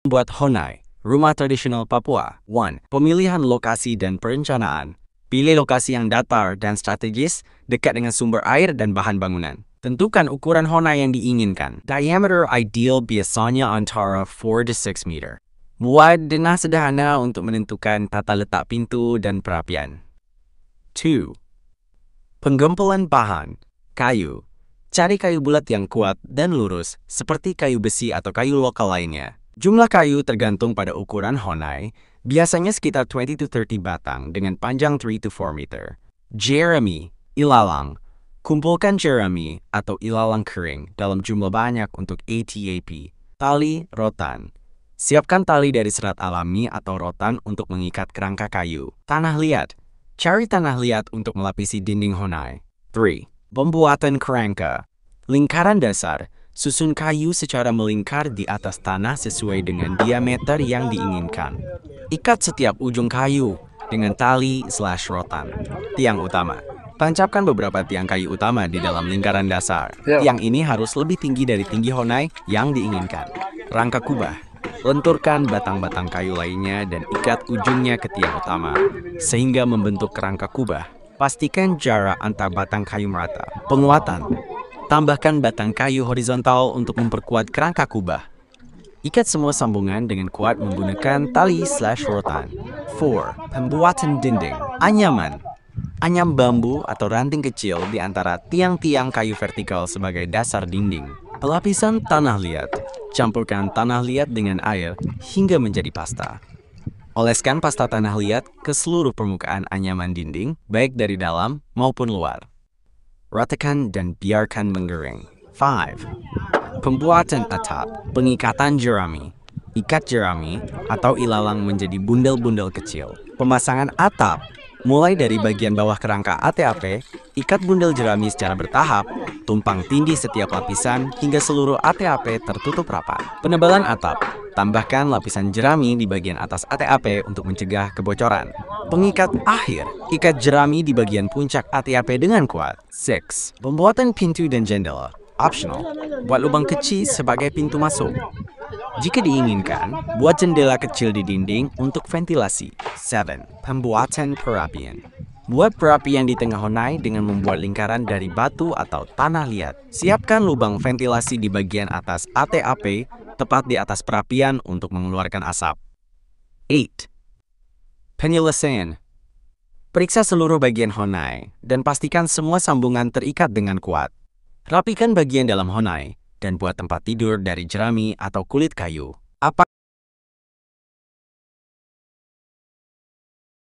Buat Honai, rumah tradisional Papua. 1. Pemilihan lokasi dan perencanaan. Pilih lokasi yang datar dan strategis, dekat dengan sumber air dan bahan bangunan. Tentukan ukuran Honai yang diinginkan. Diameter ideal biasanya antara 4 to 6 meter. Buat denah sederhana untuk menentukan tata letak pintu dan perapian. 2. Penggempelan bahan. Kayu. Cari kayu bulat yang kuat dan lurus, seperti kayu besi atau kayu lokal lainnya. Jumlah kayu tergantung pada ukuran Honai, biasanya sekitar 20 to 30 batang dengan panjang 3 to 4 meter. Jerami, ilalang. Kumpulkan jerami atau ilalang kering dalam jumlah banyak untuk ATAP. Tali rotan. Siapkan tali dari serat alami atau rotan untuk mengikat kerangka kayu. Tanah liat. Cari tanah liat untuk melapisi dinding Honai. 3. Pembuatan kerangka. Lingkaran dasar. Susun kayu secara melingkar di atas tanah sesuai dengan diameter yang diinginkan. Ikat setiap ujung kayu dengan tali/rotan. Tiang utama. Tancapkan beberapa tiang kayu utama di dalam lingkaran dasar. Tiang ini harus lebih tinggi dari tinggi Honai yang diinginkan. Rangka kubah. Lenturkan batang-batang kayu lainnya dan ikat ujungnya ke tiang utama, sehingga membentuk kerangka kubah. Pastikan jarak antar batang kayu merata. Penguatan. Tambahkan batang kayu horizontal untuk memperkuat kerangka kubah. Ikat semua sambungan dengan kuat menggunakan tali/rotan. 4. Pembuatan dinding. Anyaman. Anyam bambu atau ranting kecil di antara tiang-tiang kayu vertikal sebagai dasar dinding. Pelapisan tanah liat. Campurkan tanah liat dengan air hingga menjadi pasta. Oleskan pasta tanah liat ke seluruh permukaan anyaman dinding, baik dari dalam maupun luar. Ratakan dan biarkan mengering. 5. Pembuatan atap. Pengikatan jerami. Ikat jerami atau ilalang menjadi bundel-bundel kecil. Pemasangan atap. Mulai dari bagian bawah kerangka ATAP, ikat bundel jerami secara bertahap, tumpang tindih setiap lapisan hingga seluruh ATAP tertutup rapat. Penebalan atap. Tambahkan lapisan jerami di bagian atas ATAP untuk mencegah kebocoran. Pengikat akhir. Ikat jerami di bagian puncak ATAP dengan kuat. 6. Pembuatan pintu dan jendela. Optional. Buat lubang kecil sebagai pintu masuk. Jika diinginkan, buat jendela kecil di dinding untuk ventilasi. 7. Pembuatan perapian. Buat perapian di tengah Honai dengan membuat lingkaran dari batu atau tanah liat. Siapkan lubang ventilasi di bagian atas ATAP, tepat di atas perapian untuk mengeluarkan asap. 8. Penyelesaian. Periksa seluruh bagian Honai dan pastikan semua sambungan terikat dengan kuat. Rapikan bagian dalam Honai dan buat tempat tidur dari jerami atau kulit kayu.